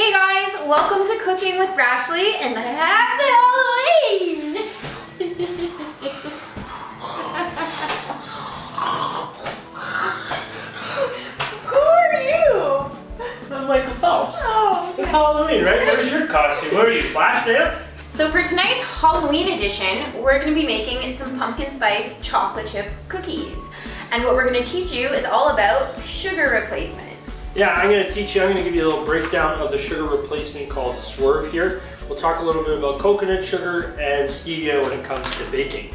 Hey guys, welcome to Cooking with Brashley and Happy Halloween! Who are you? I'm Michael Phelps. Oh, okay. It's Halloween, right? Where's your costume? What are you, Flashdance? So for tonight's Halloween edition, we're going to be making some pumpkin spice chocolate chip cookies. And what we're going to teach you is all about sugar replacements. Yeah, I'm going to give you a little breakdown of the sugar replacement called Swerve here. We'll talk a little bit about coconut sugar and stevia when it comes to baking.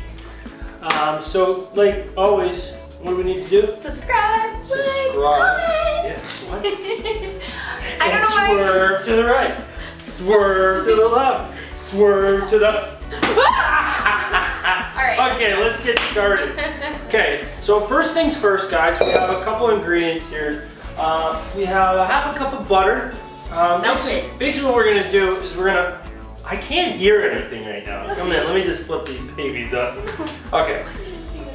So, like always, what do we need to do? Subscribe. Subscribe. Like, Yeah, what? I don't know why. Swerve to the right. Swerve to the left. Swerve to the... Alright. Okay, let's get started. Okay, so first things first, guys, we have a couple ingredients here. We have a half a cup of butter. Basically what we're gonna do is I can't hear anything right now. Come in, let me just flip these babies up. Okay,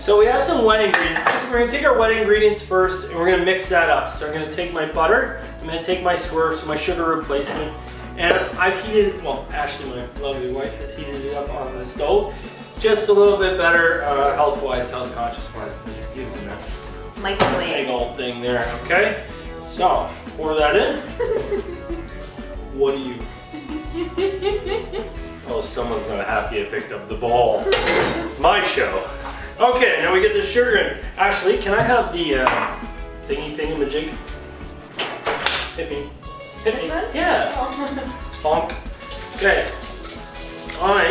so we have some wet ingredients. We're gonna take our wet ingredients first and we're gonna mix that up. So I'm gonna take my butter, I'm gonna take my Swerve, so my sugar replacement, and I've heated, well, Ashley, my lovely wife, has heated it up on the stove. Just a little bit better health-wise, health-conscious-wise than using that Microwave. big old thing there, okay? So, pour that in. What do you... Oh, someone's not happy I picked up the ball. It's my show. Okay, now we get the sugar in. Ashley, can I have the thingy-majig? Hit me. Hit me. This one? Yeah. Oh. Honk. Okay.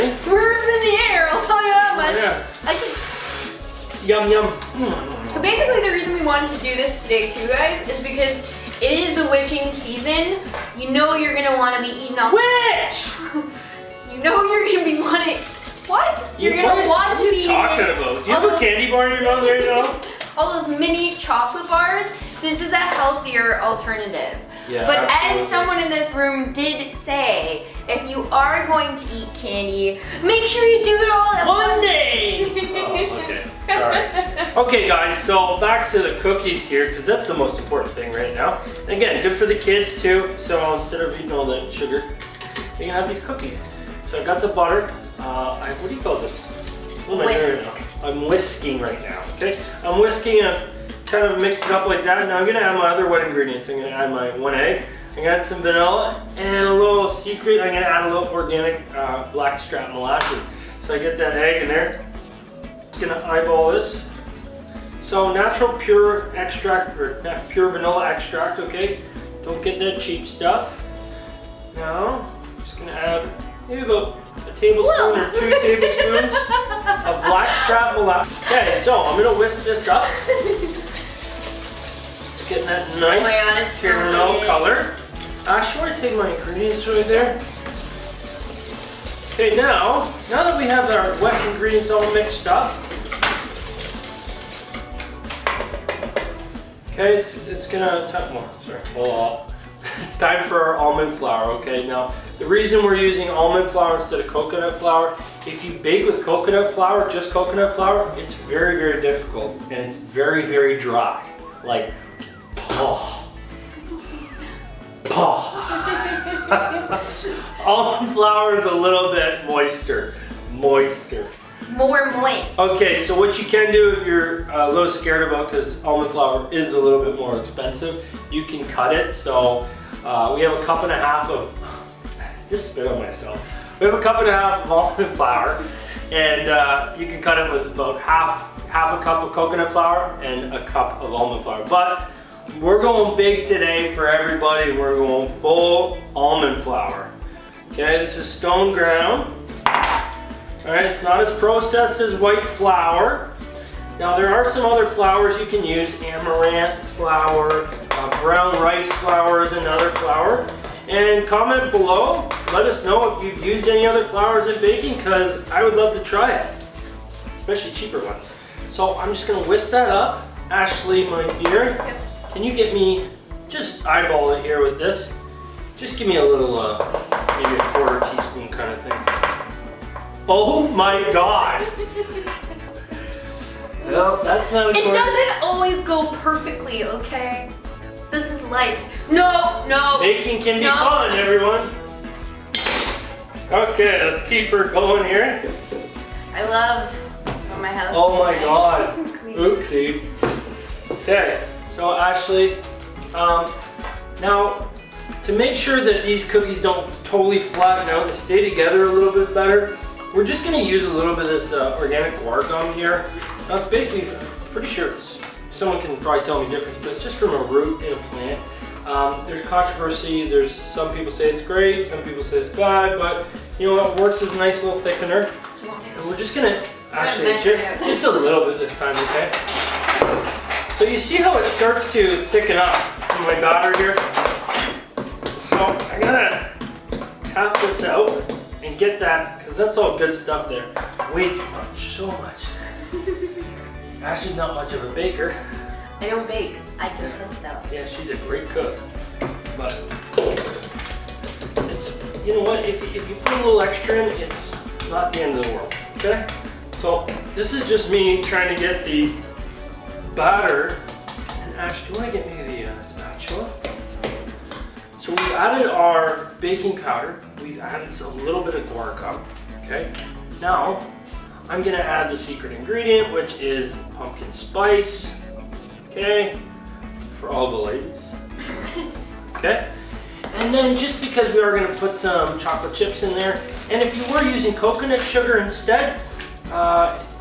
Swerves in the air, I'll tell you that much. Yeah. Yum, yum. So basically the reason we wanted to do this today too, guys, is because it is the witching season. You know you're gonna want to be eating all Witch! You know you're gonna be wanting. What? You're gonna want to be eating. What are you talking about? Do you have a candy bar in your mouth right now? All those mini chocolate bars. This is a healthier alternative. Yeah, but absolutely. as someone in this room did say, if you are going to eat candy, make sure you do it all at one day! Oh, okay. Sorry. Okay, guys, so back to the cookies here, because that's the most important thing right now. And again, good for the kids too. So instead of eating all that sugar, you can have these cookies. So I got the butter. What do you call this? What am I doing now? I'm whisking right now, okay? I'm whisking and I've kind of mixed it up like that. Now I'm gonna add my other wet ingredients. I'm gonna add my 1 egg. I'm gonna add some vanilla and a little secret. I'm gonna add a little organic blackstrap molasses. So I get that egg in there. Just gonna eyeball this. So natural pure extract, or pure vanilla extract, okay? Don't get that cheap stuff. Now, I'm just gonna add maybe about a tablespoon or 2 tablespoons of blackstrap molasses. Okay, so I'm gonna whisk this up. It's getting that nice caramel color. Actually, I want to take my ingredients right there. Okay, now that we have our wet ingredients all mixed up, okay, it's gonna it's time for our almond flour. Okay, now the reason we're using almond flour instead of coconut flour, if you bake with coconut flour, just coconut flour, it's very, very difficult and it's very, very dry. Like, almond flour is a little bit moister. More moist. Okay, so what you can do if you're a little scared about, because almond flour is a little bit more expensive, you can cut it. So we have a cup and a half of, just spit on myself. We have a cup and a half of almond flour, and you can cut it with about half a cup of coconut flour and a cup of almond flour. But we're going big today for everybody. We're going full almond flour. Okay, this is stone ground. All right, it's not as processed as white flour. Now there are some other flours you can use. Amaranth flour, brown rice flour is another flour. And comment below, let us know if you've used any other flours in baking, because I would love to try it, especially cheaper ones. So I'm just gonna whisk that up. Ashley, my dear, can you get me, just eyeball it here with this. Just give me a little, maybe a 1/4 teaspoon kind of thing. Oh my God! Well, that's not as It doesn't always go perfectly, okay? This is life. No. Baking can be No. fun, everyone. Okay, let's keep her going here. I love when my house Oh is my nice God. and clean. Oopsie. Okay, so Ashley, now to make sure that these cookies don't totally flatten out and stay together a little bit better, we're just going to use a little bit of this organic gorging here. Now it's basically, pretty sure someone can probably tell me different, but it's just from a root in a plant. There's controversy. There's some people say it's great, some people say it's bad, but you know what works as a nice little thickener. And we're just gonna actually just a little bit this time, okay? So you see how it starts to thicken up in my batter here. So I gotta tap this out and get that, because that's all good stuff there. Way too much, so much. Ashley's not much of a baker. I don't bake. I can cook though. Yeah, she's a great cook. But it's, you know what, if you put a little extra in, it's not the end of the world, okay? So this is just me trying to get the batter. And Ash, do you want to get me the spatula? So we've added our baking powder. We've added a little bit of gorging, okay? Now, I'm gonna add the secret ingredient, which is pumpkin spice, okay? For all the ladies, okay? And then just because we are gonna put some chocolate chips in there, and if you were using coconut sugar instead,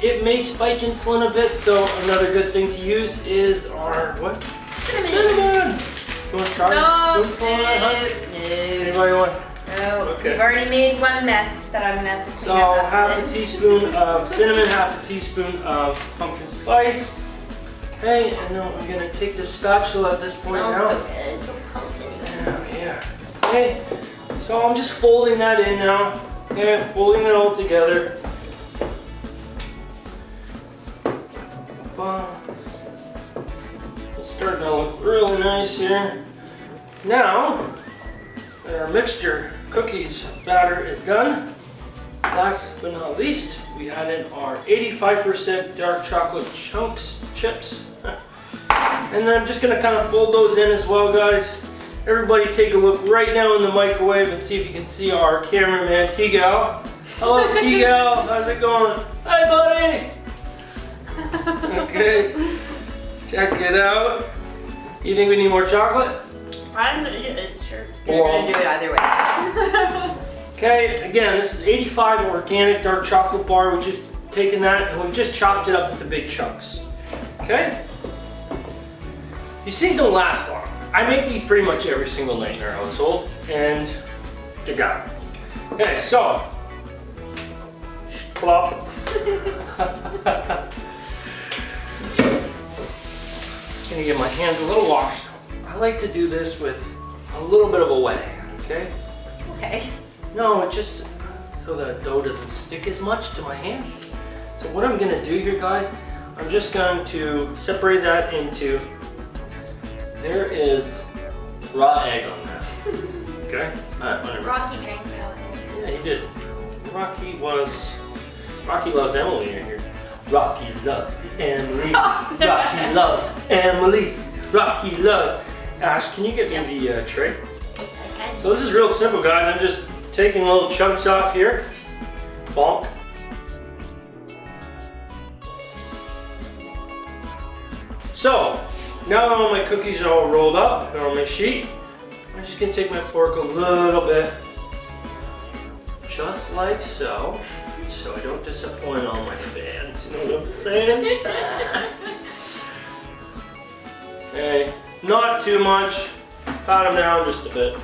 it may spike insulin a bit, so another good thing to use is our, what? Cinnamon! You wanna try a spoonful of that, huh? Anybody want? No, Okay. we've already made one mess that I'm gonna have to clean So up half after a this. teaspoon of cinnamon, half a teaspoon of pumpkin spice. Okay, and then I'm gonna take the spatula at this point Smells now. so good. It's so pumpkin. Oh, yeah. Okay, so I'm just folding that in now. Okay, folding it all together. It's starting to look really nice here. Now, our mixture cookies batter is done. Last but not least, we added our 85% dark chocolate chips. And then I'm just gonna kind of fold those in as well, guys. Everybody take a look right now in the microwave and see if you can see our cameraman, T-Gal. Hello, T-Gal, how's it going? Hi, buddy. Okay, check it out. You think we need more chocolate? I'm sure. You're Or- gonna do it either way. Okay, again, this is 85 organic dark chocolate bar. We've just taken that and we've just chopped it up into big chunks. Okay? These things don't last long. I make these pretty much every single night in our household, and they're gone. Okay, so, plop. Gonna get my hands a little washed. I like to do this with a little bit of a wet hand, okay? Okay. No, it just so the dough doesn't stick as much to my hands. So what I'm gonna do here, guys, I'm just going to separate that into, there is raw egg on that. Okay? Alright, whatever. Rocky drank nowadays. Yeah, he did. Rocky loves Emily in here. Rocky loves Emily. Rocky loves Emily. Rocky loves. Ash, can you get me the tray? Okay. So this is real simple, guys. I'm just taking little chunks off here. Bonk. So, now that all my cookies are all rolled up, they're on my sheet, I'm just gonna take my fork a little bit, just like so, so I don't disappoint all my fans, you know what I'm saying? Okay, not too much, pat them down just a bit.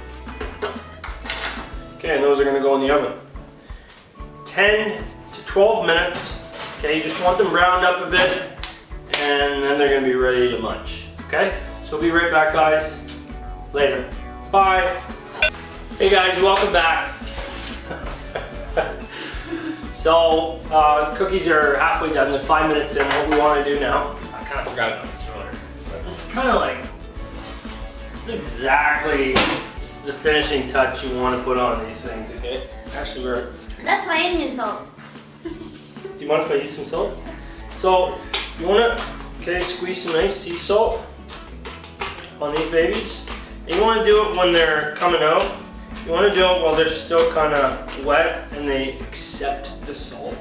Okay, and those are gonna go in the oven. 10 to 12 minutes. Okay, you just want them browned up a bit, and then they're gonna be ready to munch. Okay, so we'll be right back, guys. Later. Bye. Hey guys, welcome back. So, cookies are halfway done. They're 5 minutes in. What we want to do now, I kind of forgot about this earlier, but this is kind of like, this is exactly the finishing touch you want to put on these things, okay? Actually, That's my onion salt. do you mind if I use some salt? So, you want to, okay, squeeze some nice sea salt on these babies. You want to do it when they're coming out. You want to do it while they're still kind of wet and they accept the salt.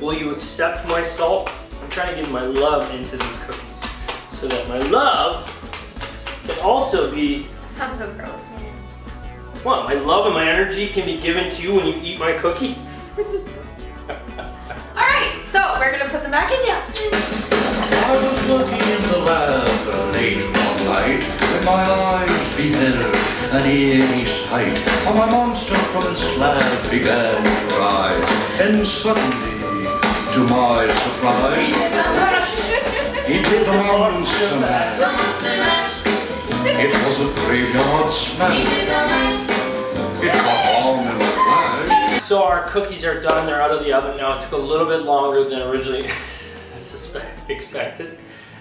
Will you accept my salt? I'm trying to give my love into these cookies so that my love can also be... Sounds so gross. What? My love and my energy can be given to you when you eat my cookie? Alright, so we're gonna put them back in here. I was working in the lab late one night when my eyes beheld an eerie sight. For my monster from its slab began to rise, and suddenly, to my surprise, he did the monster mash. It was a graveyard smash. It caught on in a flash. So our cookies are done. They're out of the oven now. It took a little bit longer than originally expected.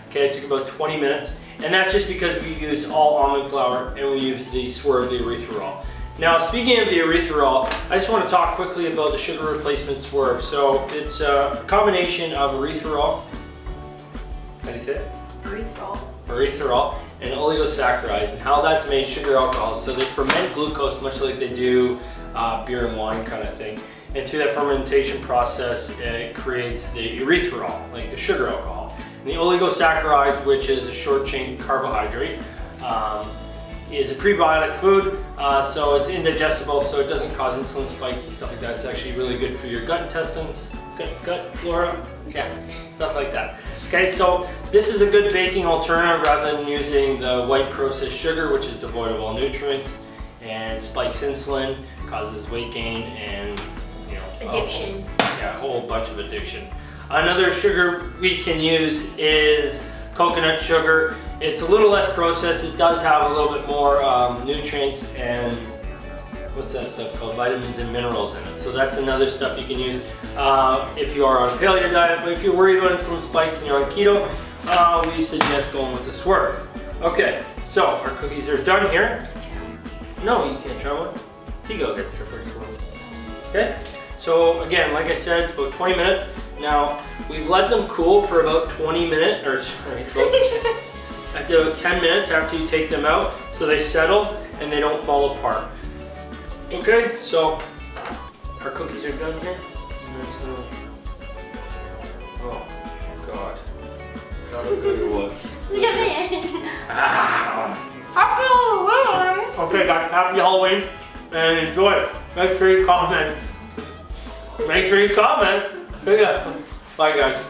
Okay, it took about 20 minutes. And that's just because we used all almond flour and we used the Swerve, the erythritol. Now, speaking of the erythritol, I just want to talk quickly about the sugar replacement Swerve. So it's a combination of erythritol, how do you say it? Erythritol and oligosaccharides, and how that's made sugar alcohols. So they ferment glucose much like they do beer and wine kind of thing. And through that fermentation process, it creates the erythritol, like the sugar alcohol. And the oligosaccharides, which is a short chain carbohydrate, is a prebiotic food, so it's indigestible, so it doesn't cause insulin spikes and stuff like that. It's actually really good for your gut intestines, gut flora, yeah, stuff like that. Okay, so this is a good baking alternative rather than using the white processed sugar, which is devoid of all nutrients and spikes insulin, causes weight gain, and Addiction. A whole bunch of addiction. Another sugar we can use is coconut sugar. It's a little less processed. It does have a little bit more nutrients and what's that stuff called? Vitamins and minerals in it. So that's another stuff you can use if you are on a paleo diet. But if you're worried about insulin spikes and you're on keto, we suggest going with the Swerve. Okay, so our cookies are done here. No, you can't try one. Tigo gets their first one. Okay, so again, like I said, it's about 20 minutes. Now, we've let them cool for about 20 minutes, or sorry, about 10 minutes after you take them out, so they settle and they don't fall apart. Okay, so our cookies are done here. Oh, God. Not how good it was. Okay, guys, happy Halloween and enjoy it. Make sure you comment. Make sure you comment. Yeah. Bye, guys.